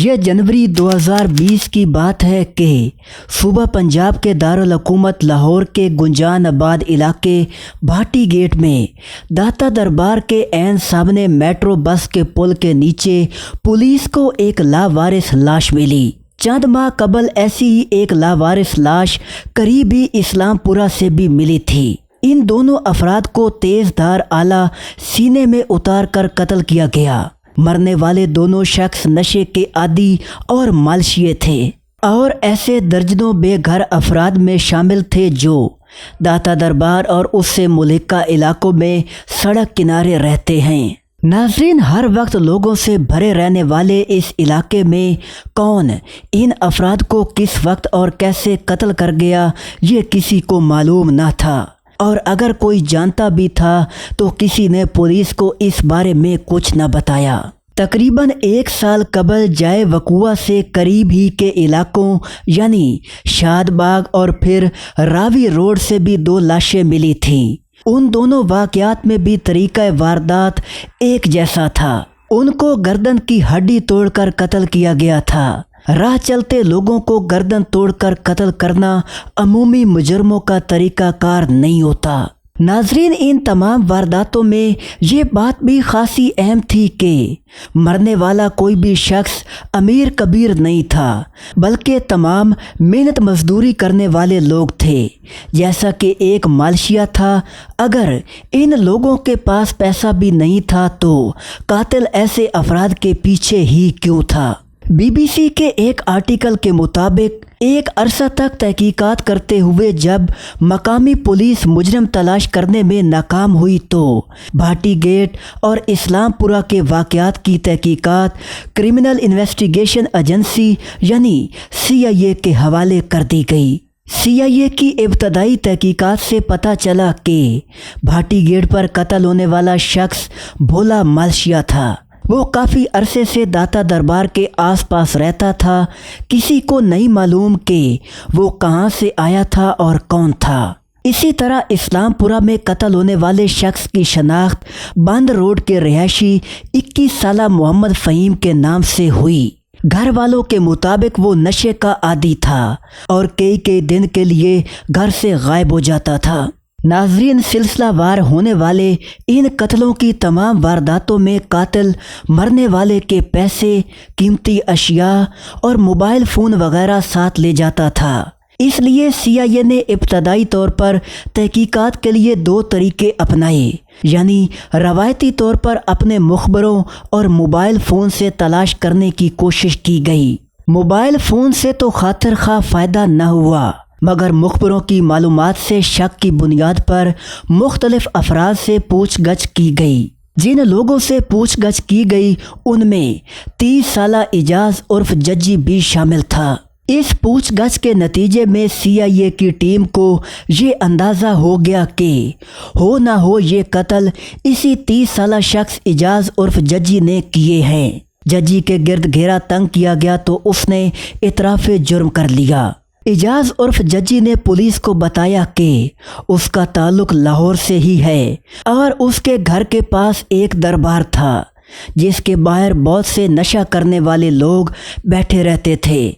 یہ جنوری 2020 کی بات ہے کہ صوبہ پنجاب کے دارالحکومت لاہور کے گنجان آباد علاقے بھاٹی گیٹ میں داتا دربار کے عین سامنے میٹرو بس کے پل کے نیچے پولیس کو ایک لاوارث لاش ملی۔ چند ماہ قبل ایسی ہی ایک لاوارث لاش قریبی اسلام پورہ سے بھی ملی تھی۔ ان دونوں افراد کو تیز دھار آلہ سینے میں اتار کر قتل کیا گیا۔ مرنے والے دونوں شخص نشے کے عادی اور مالشیے تھے اور ایسے درجنوں بے گھر افراد میں شامل تھے جو داتا دربار اور اس سے ملحقہ علاقوں میں سڑک کنارے رہتے ہیں۔ ناظرین، ہر وقت لوگوں سے بھرے رہنے والے اس علاقے میں کون ان افراد کو کس وقت اور کیسے قتل کر گیا یہ کسی کو معلوم نہ تھا، اور اگر کوئی جانتا بھی تھا تو کسی نے پولیس کو اس بارے میں کچھ نہ بتایا۔ تقریباً 1 سال قبل جائے وقوع سے قریب ہی کے علاقوں یعنی شاد باغ اور پھر راوی روڈ سے بھی 2 لاشیں ملی تھیں۔ ان دونوں واقعات میں بھی طریقہ واردات ایک جیسا تھا۔ ان کو گردن کی ہڈی توڑ کر قتل کیا گیا تھا۔ راہ چلتے لوگوں کو گردن توڑ کر قتل کرنا عمومی مجرموں کا طریقہ کار نہیں ہوتا۔ ناظرین، ان تمام وارداتوں میں یہ بات بھی خاصی اہم تھی کہ مرنے والا کوئی بھی شخص امیر کبیر نہیں تھا، بلکہ تمام محنت مزدوری کرنے والے لوگ تھے۔ جیسا کہ ایک مالشیا تھا، اگر ان لوگوں کے پاس پیسہ بھی نہیں تھا تو قاتل ایسے افراد کے پیچھے ہی کیوں تھا؟ BBC کے ایک آرٹیکل کے مطابق ایک عرصہ تک تحقیقات کرتے ہوئے جب مقامی پولیس مجرم تلاش کرنے میں ناکام ہوئی تو بھاٹی گیٹ اور اسلام پورہ کے واقعات کی تحقیقات کرمنل انویسٹیگیشن ایجنسی یعنی CIA کے حوالے کر دی گئی۔ CIA کی ابتدائی تحقیقات سے پتہ چلا کہ بھاٹی گیٹ پر قتل ہونے والا شخص بھولا مالشیا تھا۔ وہ کافی عرصے سے داتا دربار کے آس پاس رہتا تھا۔ کسی کو نہیں معلوم کہ وہ کہاں سے آیا تھا اور کون تھا۔ اسی طرح اسلام پورہ میں قتل ہونے والے شخص کی شناخت بند روڈ کے رہائشی 21 سالہ محمد فہیم کے نام سے ہوئی۔ گھر والوں کے مطابق وہ نشے کا عادی تھا اور کئی دن کے لیے گھر سے غائب ہو جاتا تھا۔ ناظرین، سلسلہ وار ہونے والے ان قتلوں کی تمام وارداتوں میں قاتل مرنے والے کے پیسے، قیمتی اشیاء اور موبائل فون وغیرہ ساتھ لے جاتا تھا۔ اس لیے CIA نے ابتدائی طور پر تحقیقات کے لیے 2 طریقے اپنائے، یعنی روایتی طور پر اپنے مخبروں اور موبائل فون سے تلاش کرنے کی کوشش کی گئی۔ موبائل فون سے تو خاطر خواہ فائدہ نہ ہوا، مگر مخبروں کی معلومات سے شک کی بنیاد پر مختلف افراد سے پوچھ گچھ کی گئی۔ جن لوگوں سے پوچھ گچھ کی گئی ان میں 30 سالہ اعجاز عرف ججی بھی شامل تھا۔ اس پوچھ گچھ کے نتیجے میں CIA کی ٹیم کو یہ اندازہ ہو گیا کہ ہو نہ ہو یہ قتل اسی 30 سالہ شخص اعجاز عرف ججی نے کیے ہیں۔ ججی کے گرد گھیرا تنگ کیا گیا تو اس نے اعتراف جرم کر لیا۔ اعجاز عرف ججی نے پولیس کو بتایا کہ اس کا تعلق لاہور سے ہی ہے اور اس کے گھر کے پاس ایک دربار تھا جس کے باہر بہت سے نشہ کرنے والے لوگ بیٹھے رہتے تھے۔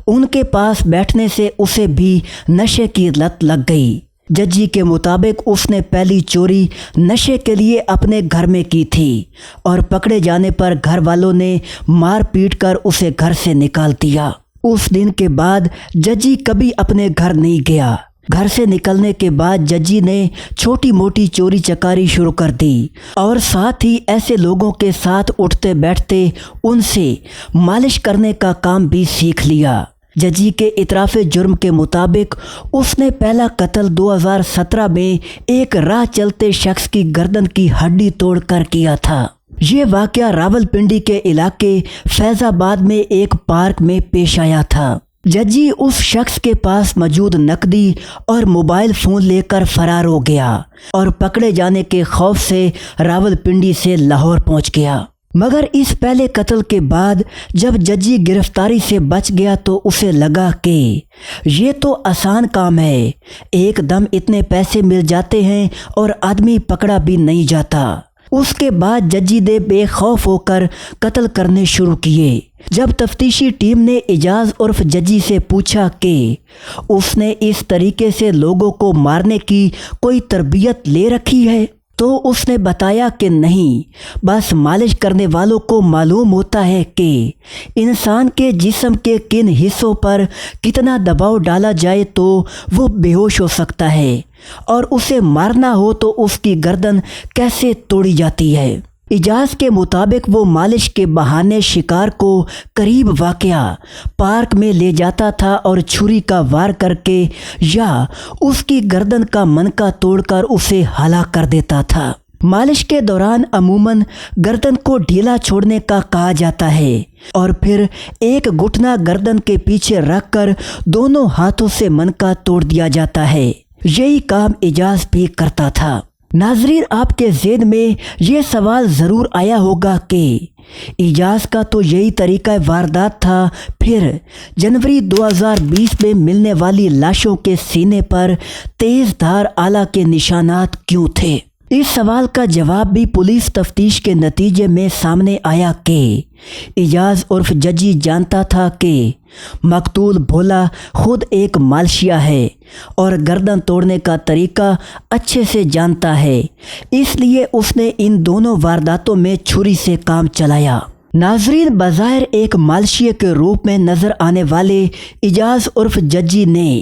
ان کے پاس بیٹھنے سے اسے بھی نشے کی لت لگ گئی۔ ججی کے مطابق اس نے پہلی چوری نشے کے لیے اپنے گھر میں کی تھی اور پکڑے جانے پر گھر والوں نے مار پیٹ کر اسے گھر سے نکال دیا۔ اس دن کے بعد ججی کبھی اپنے گھر نہیں گیا۔ گھر سے نکلنے کے بعد ججی نے چھوٹی موٹی چوری چکاری شروع کر دی اور ساتھ ہی ایسے لوگوں کے ساتھ اٹھتے بیٹھتے ان سے مالش کرنے کا کام بھی سیکھ لیا۔ ججی کے اعتراف جرم کے مطابق اس نے پہلا قتل 2017 میں ایک راہ چلتے شخص کی گردن کی ہڈی توڑ کر کیا تھا۔ یہ واقعہ راولپنڈی کے علاقے فیض آباد میں ایک پارک میں پیش آیا تھا۔ ججی اس شخص کے پاس موجود نقدی اور موبائل فون لے کر فرار ہو گیا اور پکڑے جانے کے خوف سے راولپنڈی سے لاہور پہنچ گیا۔ مگر اس پہلے قتل کے بعد جب ججی گرفتاری سے بچ گیا تو اسے لگا کہ یہ تو آسان کام ہے، ایک دم اتنے پیسے مل جاتے ہیں اور آدمی پکڑا بھی نہیں جاتا۔ اس کے بعد ججی نے بے خوف ہو کر قتل کرنے شروع کیے۔ جب تفتیشی ٹیم نے اعجاز عرف ججی سے پوچھا کہ اس نے اس طریقے سے لوگوں کو مارنے کی کوئی تربیت لے رکھی ہے، تو اس نے بتایا کہ نہیں، بس مالش کرنے والوں کو معلوم ہوتا ہے کہ انسان کے جسم کے کن حصوں پر کتنا دباؤ ڈالا جائے تو وہ بے ہوش ہو سکتا ہے، اور اسے مارنا ہو تو اس کی گردن کیسے توڑی جاتی ہے۔ اعجاز کے مطابق وہ مالش کے بہانے شکار کو قریب واقع پارک میں لے جاتا تھا اور چھری کا وار کر کے یا اس کی گردن کا منکا توڑ کر اسے ہلاک کر دیتا تھا۔ مالش کے دوران عموماً گردن کو ڈھیلا چھوڑنے کا کہا جاتا ہے اور پھر ایک گھٹنا گردن کے پیچھے رکھ کر دونوں ہاتھوں سے منکا توڑ دیا جاتا ہے۔ یہی کام اعجاز بھی کرتا تھا۔ ناظرین، آپ کے ذہن میں یہ سوال ضرور آیا ہوگا کہ اعجاز کا تو یہی طریقہ واردات تھا، پھر جنوری 2020 میں ملنے والی لاشوں کے سینے پر تیز دھار آلہ کے نشانات کیوں تھے؟ اس سوال کا جواب بھی پولیس تفتیش کے نتیجے میں سامنے آیا کہ اعجاز عرف ججی جانتا تھا کہ مقتول بھولا خود ایک مالشیا ہے اور گردن توڑنے کا طریقہ اچھے سے جانتا ہے، اس لیے اس نے ان دونوں وارداتوں میں چھری سے کام چلایا۔ ناظرین، بظاہر ایک مالشیے کے روپ میں نظر آنے والے اعجاز عرف ججی نے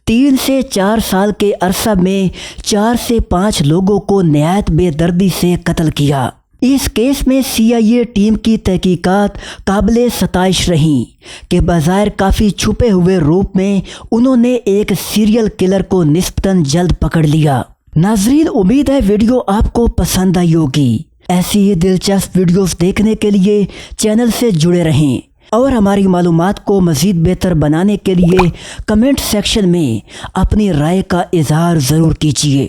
3 سے 4 سال کے عرصہ میں 4 سے 5 لوگوں کو نہایت بے دردی سے قتل کیا۔ اس کیس میں CIA ٹیم کی تحقیقات قابل ستائش رہیں کہ بظاہر کافی چھپے ہوئے روپ میں انہوں نے ایک سیریل کلر کو نسبتاً جلد پکڑ لیا۔ ناظرین، امید ہے ویڈیو آپ کو پسند آئی ہوگی۔ ایسی ہی دلچسپ ویڈیوز دیکھنے کے لیے چینل سے جڑے رہیں اور ہماری معلومات کو مزید بہتر بنانے کے لیے کمنٹ سیکشن میں اپنی رائے کا اظہار ضرور کیجیے۔